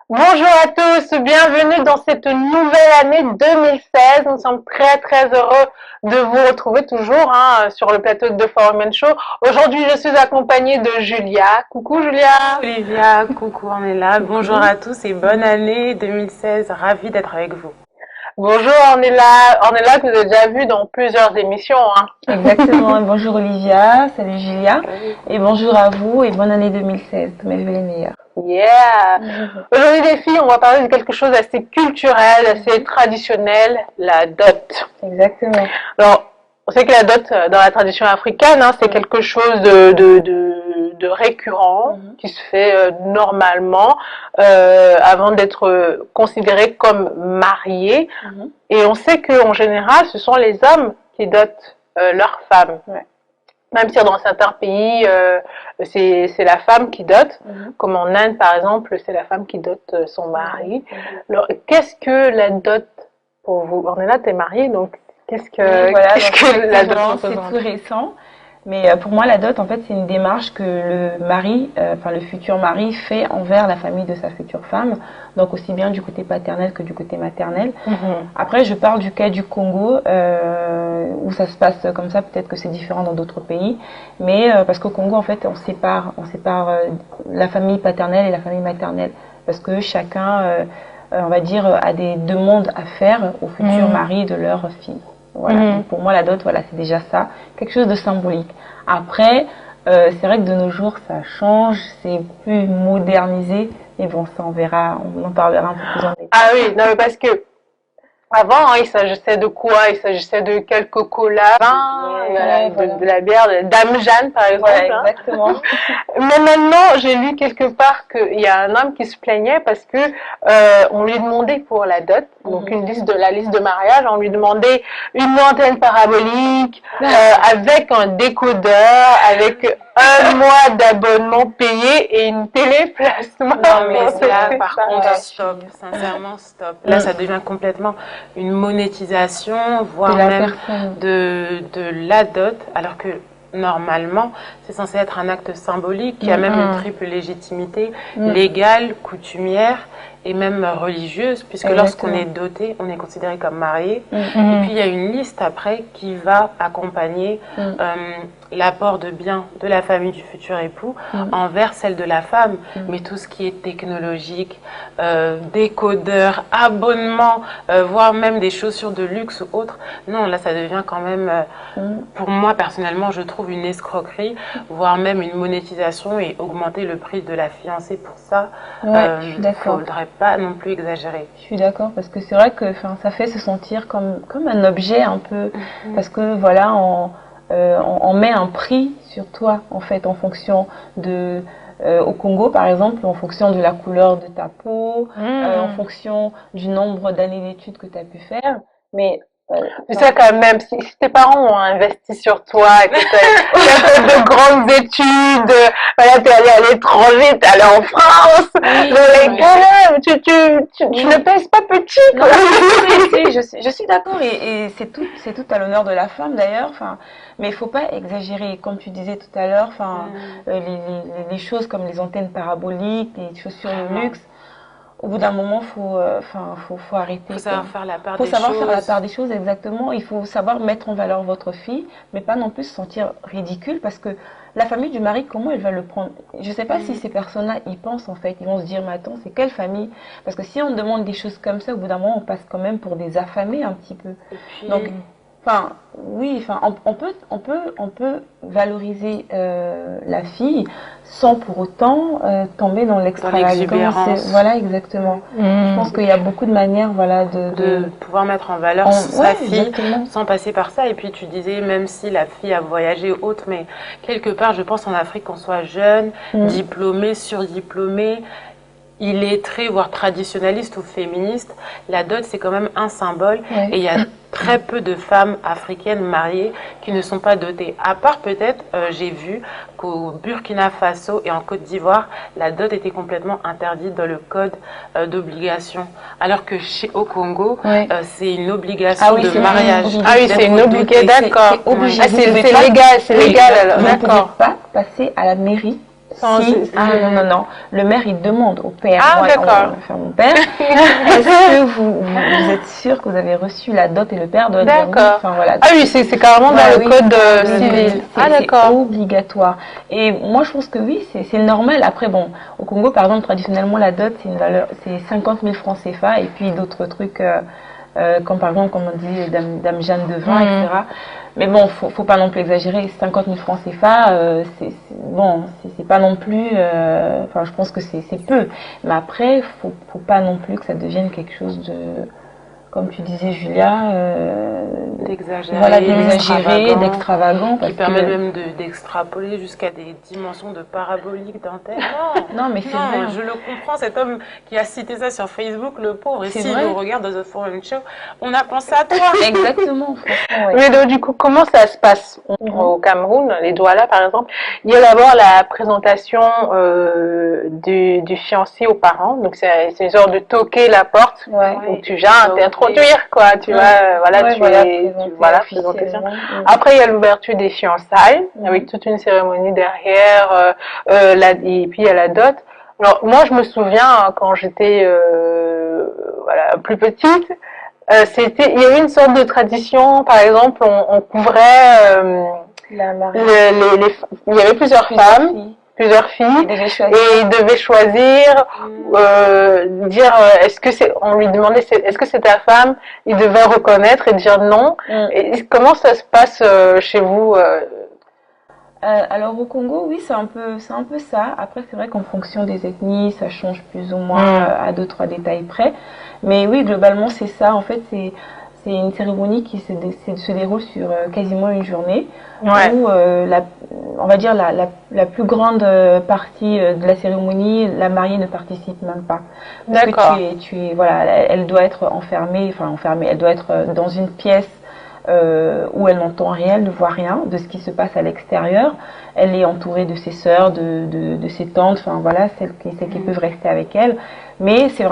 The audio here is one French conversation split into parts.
Bonjour à tous, bienvenue dans cette nouvelle année 2016. Nous sommes très heureux de vous retrouver toujours sur le plateau de The For Women Show. Aujourd'hui, je suis accompagnée de Julia. Coucou Julia. Olivia, coucou, on est là. Bonjour à tous et bonne année 2016. Ravie d'être avec vous. Bonjour, on est là, que vous avez déjà vu dans plusieurs émissions. Exactement. Bonjour Olivia, salut Julia, et bonjour à vous et bonne année 2016. Tous mes vœux les meilleurs. Yeah. Aujourd'hui les filles, on va parler de quelque chose d'assez culturel, assez traditionnel, la dot. Exactement. Alors, on sait que la dot dans la tradition africaine, c'est quelque chose de récurrent qui se fait normalement avant d'être considéré comme marié. Et on sait qu'en général, ce sont les hommes qui dotent leurs femmes. Ouais. Même si dans certains pays, c'est la femme qui dote, comme en Inde par exemple, c'est la femme qui dote son mari. Alors, qu'est-ce que la dot pour vous? On est là, t'es mariée, donc qu'est-ce que la dot c'est tout récent. Mais pour moi, la dot, en fait, c'est une démarche que le mari, le futur mari, fait envers la famille de sa future femme. Donc aussi bien du côté paternel que du côté maternel. Après, je parle du cas du Congo, où ça se passe comme ça. Peut-être que c'est différent dans d'autres pays. Mais parce qu'au Congo, en fait, on sépare la famille paternelle et la famille maternelle. Parce que chacun, on va dire, a des demandes à faire au futur mari de leur fille. Voilà. Donc pour moi, la dot, voilà, c'est déjà ça, quelque chose de symbolique. Après, c'est vrai que de nos jours, ça change, c'est plus modernisé, mais bon, ça on verra, on en parlera un peu plus en détail. Ah oui, non mais parce que avant, il s'agissait de quoi? Il s'agissait de quelques colas, de la bière, de Dame Jeanne par exemple. Ouais, exactement. Mais maintenant, j'ai lu quelque part qu'il y a un homme qui se plaignait parce que on lui demandait pour la dot, donc la liste de mariage, on lui demandait une antenne parabolique, avec un décodeur, avec un mois d'abonnement payé et une télé plasma. Non mais là, par contre, stop, sincèrement stop. Là, ça devient complètement une monétisation, voire même de la dot, alors que normalement, c'est censé être un acte symbolique qui a même une triple légitimité légale, coutumière et même religieuse, puisque lorsqu'on est doté, on est considéré comme marié. Et puis, il y a une liste après qui va accompagner l'apport de biens de la famille du futur époux envers celle de la femme. Mais tout ce qui est technologique, décodeur, abonnement, voire même des chaussures de luxe ou autres, non, là, ça devient quand même, pour moi, personnellement, je trouve une escroquerie, voire même une monétisation et augmenter le prix de la fiancée pour ça. Je suis d'accord. Faudrait pas non plus exagérer. Je suis d'accord, parce que c'est vrai que ça fait se sentir comme un objet un peu, parce que voilà, on met un prix sur toi, en fait, en fonction de... au Congo, par exemple, en fonction de la couleur de ta peau, en fonction du nombre d'années d'études que tu as pu faire. Mais c'est ça quand même, si tes parents ont investi sur toi, que tu as fait de grandes études, voilà, t'es allé à l'étranger, t'es allé en France, tu ne pèses pas petit, quoi. Non, je suis d'accord, et c'est tout à l'honneur de la femme d'ailleurs, mais il faut pas exagérer, comme tu disais tout à l'heure, les choses comme les antennes paraboliques, les chaussures de luxe. Au bout d'un moment, faut arrêter. Il faut savoir faire la part des choses. Il faut savoir faire la part des choses, exactement. Il faut savoir mettre en valeur votre fille, mais pas non plus se sentir ridicule, parce que la famille du mari, comment elle va le prendre? Je ne sais pas si ces personnes-là y pensent, en fait. Ils vont se dire, mais attends, c'est quelle famille? Parce que si on demande des choses comme ça, au bout d'un moment, on passe quand même pour des affamés un petit peu. Et puis... Donc, on peut valoriser la fille sans pour autant tomber dans l'extravagance. Voilà, exactement. Je pense qu'il y a beaucoup de manières, voilà, de pouvoir mettre en valeur sa fille sans passer par ça. Et puis tu disais, même si la fille a voyagé ou autre, mais quelque part, je pense en Afrique, qu'on soit jeune, diplômé, surdiplômé, illettré, voire traditionnaliste ou féministe, la dot, c'est quand même un symbole. Et il y a très peu de femmes africaines mariées qui ne sont pas dotées. À part peut-être, j'ai vu qu'au Burkina Faso et en Côte d'Ivoire, la dot était complètement interdite dans le code d'obligation. Alors que au Congo, c'est une obligation de mariage. Ah oui, c'est une obligation, d'accord. C'est légal, alors, d'accord. Vous ne pouvez pas passer à la mairie Non. Le maire, il demande au père. Ah, d'accord. Enfin, mon père, est-ce que vous êtes sûr que vous avez reçu la dot et le père doit dire oui. D'accord. Voilà. Ah oui, c'est carrément dans le code civil. C'est obligatoire. Et moi, je pense que oui, c'est normal. Après, bon, au Congo, par exemple, traditionnellement, la dot, c'est une valeur, c'est 50 000 francs CFA et puis d'autres trucs, comme par exemple, comme on dit, Dame Jeanne de vin, etc. Mais bon, faut pas non plus exagérer. 50 000 francs CFA, c'est pas non plus. Enfin, je pense que c'est peu. Mais après, faut pas non plus que ça devienne quelque chose de, comme tu disais, Julia, d'exagéré, d'extravagant, qui permet même d'extrapoler jusqu'à des dimensions de parabolique dentaire. Non, mais c'est vrai. Je le comprends, cet homme qui a cité ça sur Facebook, le pauvre, et s'il nous regarde dans The Foreign Show, on a pensé à toi. Exactement. Ouais. Mais donc, du coup, comment ça se passe au Cameroun, les Douala par exemple? Il y a d'abord la présentation du fiancé aux parents, donc c'est une sorte de toquer la porte, donc tu viens t'introduire, quoi, tu vois, présenter ça. Après, il y a l'ouverture des fiançailles, avec toute une cérémonie derrière, et puis il y a la dot. Alors, moi, je me souviens, quand j'étais plus petite, il y avait une sorte de tradition, par exemple, on couvrait il y avait plusieurs femmes, plusieurs filles, et ils devaient choisir, dire on lui demandait est-ce que c'est ta femme, il devait reconnaître et dire non. Et comment ça se passe chez vous? Alors au Congo, oui, c'est un peu ça. Après, c'est vrai qu'en fonction des ethnies, ça change plus ou moins à 2-3 détails près. Mais oui, globalement, c'est ça. En fait, c'est une cérémonie qui se déroule sur quasiment une journée, où on va dire la plus grande partie de la cérémonie, la mariée ne participe même pas. Parce que voilà, elle doit être enfermée, elle doit être dans une pièce où elle n'entend rien, elle ne voit rien de ce qui se passe à l'extérieur. Elle est entourée de ses sœurs, de ses tantes, enfin voilà, celles qui peuvent rester avec elle. Mais c'est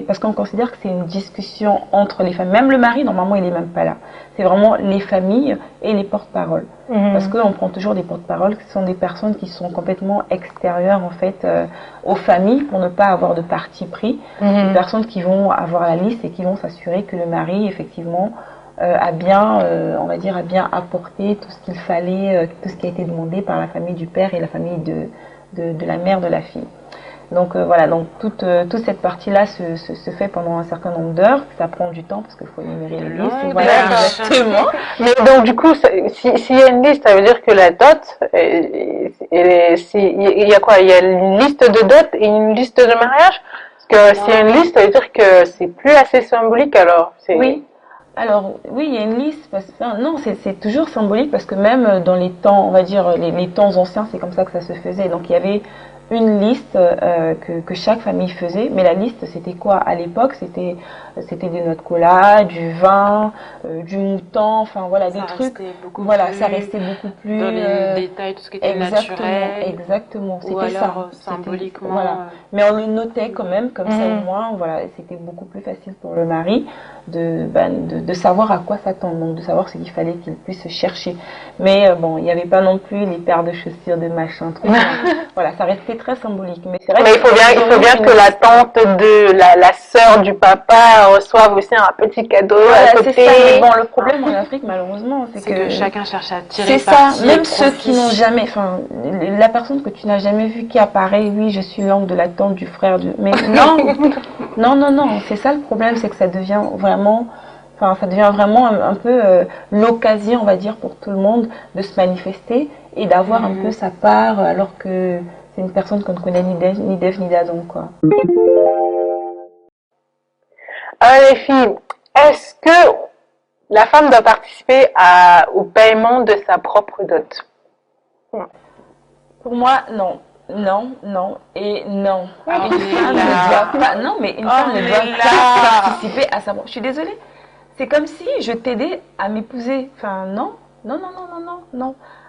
parce qu'on considère que c'est une discussion entre les familles. Même le mari, normalement, il n'est même pas là. C'est vraiment les familles et les porte-paroles. Parce qu'on prend toujours des porte-paroles qui sont des personnes qui sont complètement extérieures, en fait, aux familles pour ne pas avoir de parti pris. Des personnes qui vont avoir la liste et qui vont s'assurer que le mari, effectivement, a bien apporté tout ce qu'il fallait, tout ce qui a été demandé par la famille du père et la famille de la mère de la fille. Donc voilà, donc toute cette partie-là se fait pendant un certain nombre d'heures. Ça prend du temps parce qu'il faut énumérer les listes. Voilà, exactement. Mais donc du coup, s'il y a une liste, ça veut dire que la dot, il y a quoi? Il y a une liste de dot et une liste de mariage? Parce que s'il y a une liste, ça veut dire que c'est plus assez symbolique alors. Oui. Alors oui, il y a une liste, non, c'est toujours symbolique parce que même dans les temps, on va dire les temps anciens, c'est comme ça que ça se faisait. Donc il y avait une liste que chaque famille faisait, mais la liste c'était quoi à l'époque? C'était des noix de cola, du vin, du mouton, enfin voilà, des trucs. Voilà, ça restait beaucoup plus dans les détails, tout ce qui était naturel. Exactement, c'était ça. Symboliquement. Voilà. Mais on le notait quand même, comme ça au moins, voilà, c'était beaucoup plus facile pour le mari de savoir à quoi s'attendre, donc de savoir ce qu'il fallait qu'il puisse chercher. Mais bon, il n'y avait pas non plus les paires de chaussures, de machin, truc. Voilà, ça restait très symbolique. Mais c'est vrai. Mais il faut bien que la tante de la sœur du papa reçoive aussi un petit cadeau à côté. C'est ça. Mais bon, le problème en Afrique, malheureusement, c'est que chacun cherche à tirer parti. C'est ça. Même ceux qui n'ont jamais, enfin, la personne que tu n'as jamais vue qui apparaît, oui, je suis l'oncle de la tante du frère du. Mais non. C'est ça le problème, c'est que ça devient vraiment. Enfin, ça devient vraiment un peu l'occasion, on va dire, pour tout le monde de se manifester et d'avoir un peu sa part, alors que c'est une personne qu'on ne connaît ni d'Ève ni d'Adam, quoi. Les filles, est-ce que la femme doit participer au paiement de sa propre dot? Pour moi, non. Non et non. Une femme ne doit pas. Non, mais une femme ne doit pas participer à sa. Je suis désolée. C'est comme si je t'aidais à m'épouser. Enfin, non.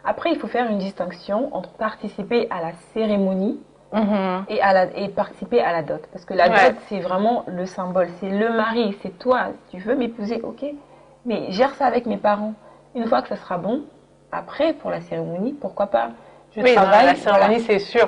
Après, il faut faire une distinction entre participer à la cérémonie et participer à la dot. Parce que la dot, c'est vraiment le symbole. C'est le mari, c'est toi. Si tu veux m'épouser, ok. Mais gère ça avec mes parents. Une fois que ça sera bon, après, pour la cérémonie, pourquoi pas. je oui, travaille. la cérémonie, c'est sûr,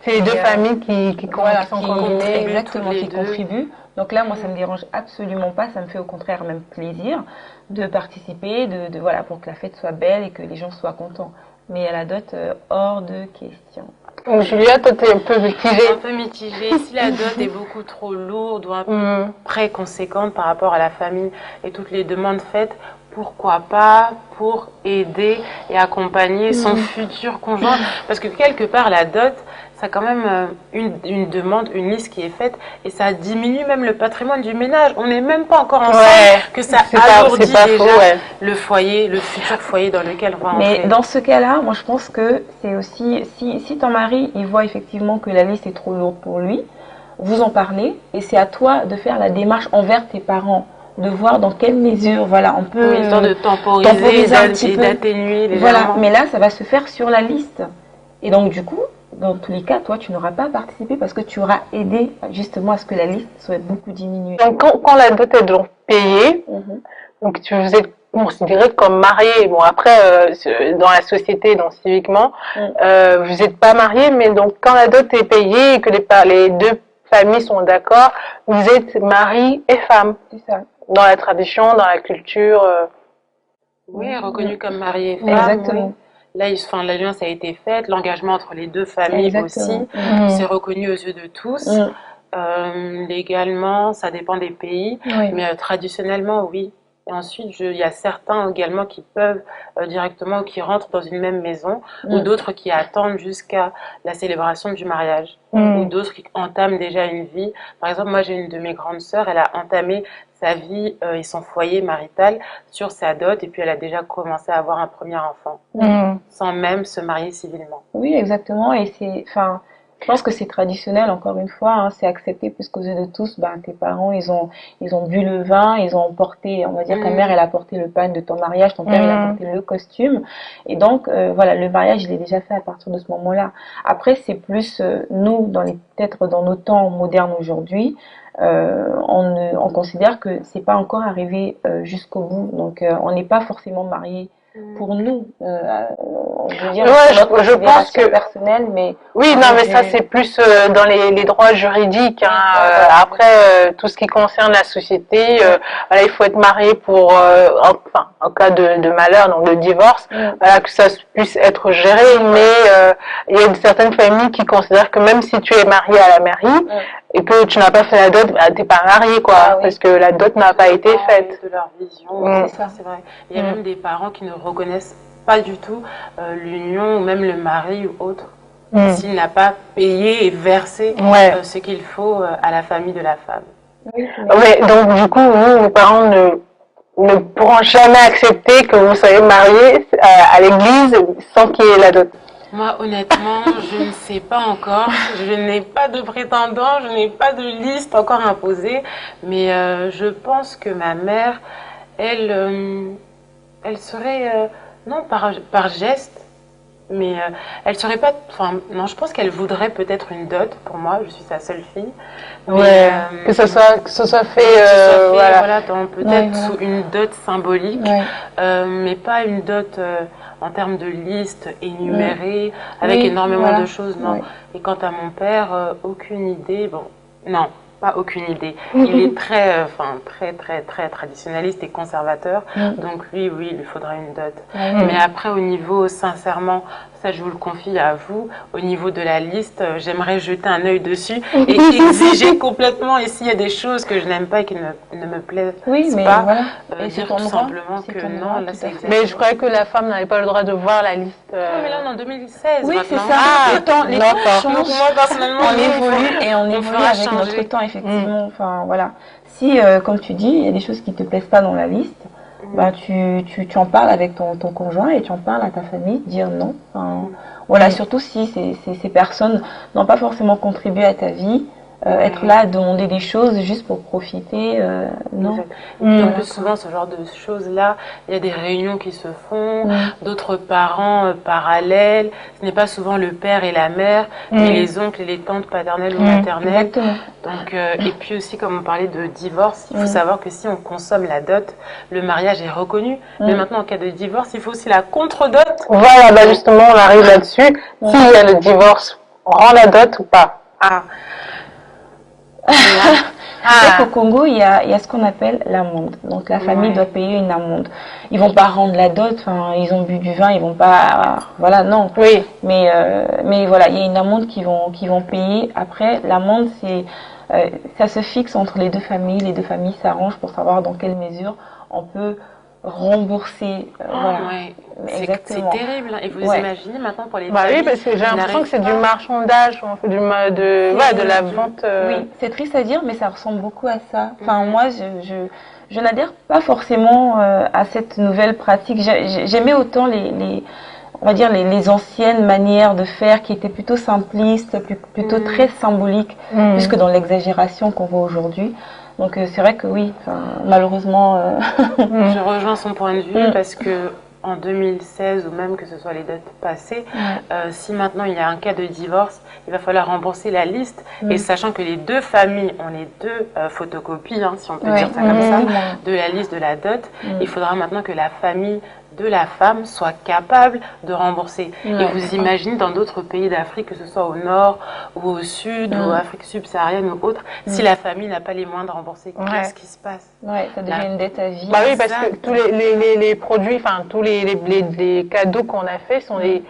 c'est les deux familles qui sont combinées. Exactement, qui contribuent. Donc là, moi, ça me dérange absolument pas. Ça me fait au contraire même plaisir de participer, voilà, pour que la fête soit belle et que les gens soient contents. Mais à la dot, hors de question. Donc, Julia, toi, t'es un peu mitigée. Un peu mitigée. Si la dot est beaucoup trop lourde ou un peu très conséquente par rapport à la famille et toutes les demandes faites, pourquoi pas pour aider et accompagner son futur conjoint? Parce que quelque part, la dot, ça a quand même une demande, une liste qui est faite et ça diminue même le patrimoine du ménage. On n'est même pas encore ensemble que ça alourdit déjà le foyer, le futur foyer dans lequel on va entrer. Mais dans ce cas-là, moi je pense que c'est aussi, si ton mari, il voit effectivement que la liste est trop lourde pour lui, vous en parlez et c'est à toi de faire la démarche envers tes parents, de voir dans quelle mesure, voilà, on peut de temporiser un petit peu, d'atténuer légèrement. Voilà, mais là, ça va se faire sur la liste. Et donc, du coup, dans tous les cas, toi, tu n'auras pas participé parce que tu auras aidé justement à ce que la liste soit beaucoup diminuée. Donc, quand la dot est donc payée, donc vous êtes considéré comme marié. Bon, après, dans la société, donc civiquement, vous n'êtes pas marié, mais donc quand la dot est payée et que les deux familles sont d'accord, vous êtes mari et femme. C'est ça. Dans la tradition, dans la culture. Oui, reconnu comme mari et femme. Exactement. Oui. Là, l'alliance a été faite, l'engagement entre les deux familles aussi, c'est reconnu aux yeux de tous. Légalement, ça dépend des pays, mais traditionnellement, oui. Et ensuite, il y a certains également qui peuvent directement, qui rentrent dans une même maison, ou d'autres qui attendent jusqu'à la célébration du mariage, ou d'autres qui entament déjà une vie. Par exemple, moi, j'ai une de mes grandes sœurs, elle a entamé sa vie et son foyer marital sur sa dot, et puis elle a déjà commencé à avoir un premier enfant, sans même se marier civilement. Oui, exactement, et je pense que c'est traditionnel, encore une fois, hein, c'est accepté puisqu'aux yeux de tous, tes parents, ils ont bu le vin, ils ont porté, on va dire, ta mère, elle a porté le pain de ton mariage, ton père, il a porté le costume. Et donc, voilà, le mariage, il est déjà fait à partir de ce moment-là. Après, c'est plus, nous, peut-être dans nos temps modernes aujourd'hui, on considère que c'est pas encore arrivé jusqu'au bout. Donc, on n'est pas forcément marié pour nous, je veux dire, je pense que personnel, mais oui, non, mais ça c'est plus dans les droits juridiques. Hein. Après, tout ce qui concerne la société, voilà, il faut être marié pour, en cas de malheur, donc de divorce, voilà, que ça puisse être géré. Mais il y a certaines familles qui considèrent que même si tu es marié à la mairie et que tu n'as pas fait la dot, t'es pas marié, quoi, parce que la dot n'a pas été faite. De leur vision, c'est vrai. Il y a même des parents qui ne reconnaissent pas du tout l'union ou même le mari ou autre s'il n'a pas payé et versé ce qu'il faut à la famille de la femme. Donc du coup, vos parents ne pourront jamais accepter que vous soyez mariés à l'église sans qu'il y ait la dot. Moi, honnêtement, je ne sais pas encore. Je n'ai pas de prétendant, je n'ai pas de liste encore imposée. Mais je pense que ma mère, elle serait, non par geste, mais elle serait pas. Enfin, non, je pense qu'elle voudrait peut-être une dot pour moi. Je suis sa seule fille. Mais, que ce soit fait, voilà, peut-être sous une dot symbolique, mais pas une dot. En termes de liste énumérée, avec énormément de choses, non. Et quant à mon père, aucune idée, non, pas aucune idée. Il est très traditionnaliste et conservateur, donc lui, oui, il lui faudra une dot. Mais après, au niveau, sincèrement, ça je vous le confie à vous, au niveau de la liste, j'aimerais jeter un œil dessus et exiger complètement, et s'il y a des choses que je n'aime pas et qui ne me plaisent pas, dire tout simplement que non, là c'est exactement. Mais je croyais que la femme n'avait pas le droit de voir la liste. Mais là on est en 2016 oui, c'est maintenant. ça. Les temps changent. Donc moi personnellement, on évolue et on évolue avec changer. notre temps, effectivement. Enfin, voilà. Si, comme tu dis, il y a des choses qui te plaisent pas dans la liste, tu en parles avec ton conjoint et tu en parles à ta famille, dire non. Enfin, voilà, surtout si ces personnes n'ont pas forcément contribué à ta vie, être là à demander des choses juste pour profiter, non. Et puis en plus, souvent, ce genre de choses-là, il y a des réunions qui se font, d'autres parents parallèles. Ce n'est pas souvent le père et la mère, mais les oncles et les tantes paternelles ou maternelles. Exactement. Donc, et puis aussi, comme on parlait de divorce, il faut savoir que si on consomme la dot, le mariage est reconnu. Mais maintenant, en cas de divorce, il faut aussi la contre-dot. Voilà, bah justement, on arrive là-dessus. S'il y a le divorce, on rend la dot ou pas? Au Congo, il y a ce qu'on appelle l'amende. Donc la famille doit payer une amende. Ils vont pas rendre la dot, enfin, ils ont bu du vin, ils vont pas, voilà, non. Oui. Mais voilà, il y a une amende qu'ils vont payer. Après, l'amende, ça se fixe entre les deux familles. Les deux familles s'arrangent pour savoir dans quelle mesure on peut rembourser. Voilà. Ouais. C'est terrible. Et vous imaginez maintenant pour les familles. Oui, parce que j'ai l'impression que c'est du marchandage, on fait de la vente. Oui, c'est triste à dire, mais ça ressemble beaucoup à ça. Enfin, moi, je n'adhère pas forcément à cette nouvelle pratique. J'aimais autant on va dire les anciennes manières de faire qui étaient plutôt simplistes, plutôt très symboliques, plus que dans l'exagération qu'on voit aujourd'hui. Donc c'est vrai que oui, malheureusement... Je rejoins son point de vue parce que en 2016 ou même que ce soit les dates passées, si maintenant il y a un cas de divorce, il va falloir rembourser la liste et sachant que les deux familles ont les deux photocopies, si on peut dire ça comme ça, de la liste de la dot, il faudra maintenant que la famille de la femme soit capable de rembourser. Et vous imaginez dans d'autres pays d'Afrique, que ce soit au nord ou au sud ou Afrique subsaharienne ou autre, si la famille n'a pas les moyens de rembourser, qu'est-ce qui se passe? Ouais, ça devient une dette à vie. Bah oui, parce que tous les produits, enfin tous les cadeaux qu'on a faits sont des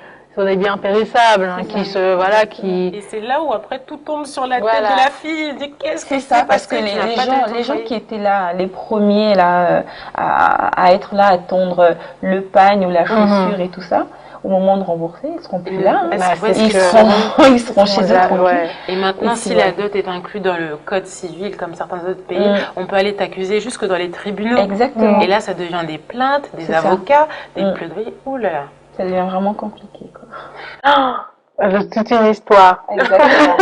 biens périssables, Et c'est là où après tout tombe sur la tête de la fille. Qu'est-ce que c'est parce que les gens qui étaient là, les premiers là à être là, à tondre le pagne ou la chaussure et tout ça, au moment de rembourser, ils seront plus là. Ils seront chez eux tranquilles. Et maintenant, si la dot est inclue dans le code civil, comme certains autres pays, on peut aller t'accuser jusque dans les tribunaux. Exactement. Et là, ça devient des plaintes, des avocats, des plaidoiries. Ouh là là. Ça devient vraiment compliqué, quoi. C'est toute une histoire. Exactement.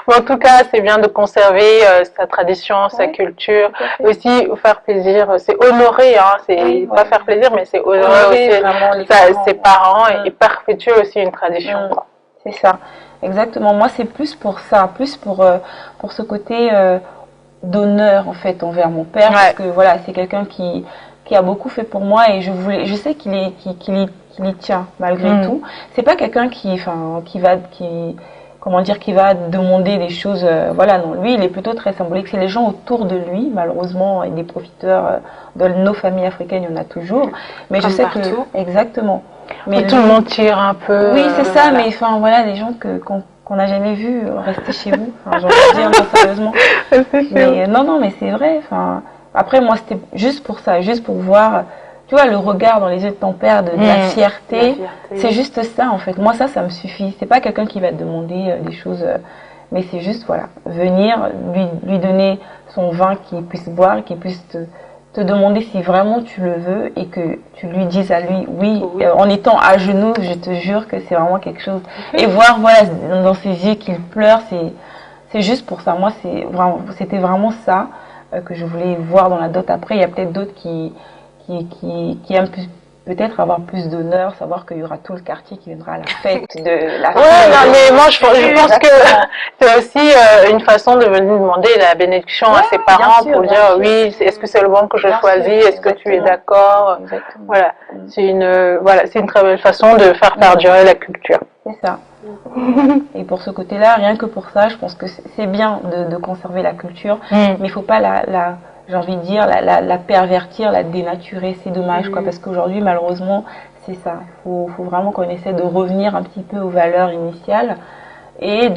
Mais en tout cas, c'est bien de conserver sa tradition, sa culture. Aussi, faire plaisir, c'est honorer, c'est pas faire plaisir, mais c'est honorer aussi ses parents et perpétuer aussi une tradition. C'est ça, exactement. Moi, c'est plus pour ça, plus pour ce côté d'honneur, en fait, envers mon père. Parce que, voilà, c'est quelqu'un qui a beaucoup fait pour moi et je sais qu'il y tient malgré tout. C'est pas quelqu'un qui va demander des choses, voilà, non, lui il est plutôt très symbolique. C'est les gens autour de lui, malheureusement, et des profiteurs de nos familles africaines, il y en a toujours. Mais comme je sais partout. Exactement. Mais tout le monde tire un peu. Oui, c'est ça, mais enfin voilà, les gens qu'on n'a jamais vus rester chez vous. Enfin, j'ai envie de dire, non, sérieusement. Mais non, mais c'est vrai. Enfin, après, moi, c'était juste pour ça, juste pour voir, tu vois, le regard dans les yeux de ton père, de la fierté. C'est juste ça, en fait. Moi, ça me suffit. C'est pas quelqu'un qui va te demander des choses, mais c'est juste, voilà, venir, lui donner son vin qu'il puisse boire, qu'il puisse te demander si vraiment tu le veux et que tu lui dises à lui, oui. En étant à genoux, je te jure que c'est vraiment quelque chose. Et voir, voilà, dans ses yeux qu'il pleure, c'est juste pour ça. Moi, c'était vraiment ça que je voulais voir dans la dot. Après, il y a peut-être d'autres qui aiment peut-être avoir plus d'honneur, savoir qu'il y aura tout le quartier qui viendra à la fête de la fête. Non, mais moi, je pense que c'est aussi une façon de venir demander la bénédiction à ses parents pour dire, oui, est-ce que c'est le bon que je choisis, est-ce que tu es d'accord? Voilà, c'est une très belle façon de faire perdurer la culture. C'est ça. Et pour ce côté-là, rien que pour ça, je pense que c'est bien de conserver la culture, mais il ne faut pas j'ai envie de dire, la pervertir, la dénaturer. C'est dommage, quoi, parce qu'aujourd'hui, malheureusement, c'est ça. Il faut vraiment qu'on essaie de revenir un petit peu aux valeurs initiales et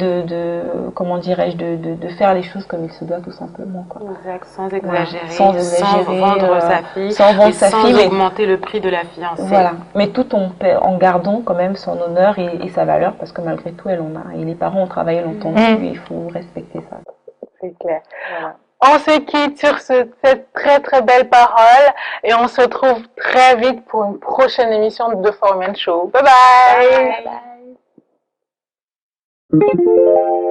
comment dirais-je, de faire les choses comme il se doit, tout simplement, quoi. Exact, sans exagérer, sans vendre sa fille, sans augmenter le prix de la fiancée. Voilà, mais tout en gardant quand même son honneur et sa valeur, parce que malgré tout, elle en a. Et les parents ont travaillé longtemps dessus, et il faut respecter ça. C'est clair. Voilà. On se quitte sur cette très très belle parole et on se retrouve très vite pour une prochaine émission de The Foreman Show. Bye bye. Bye.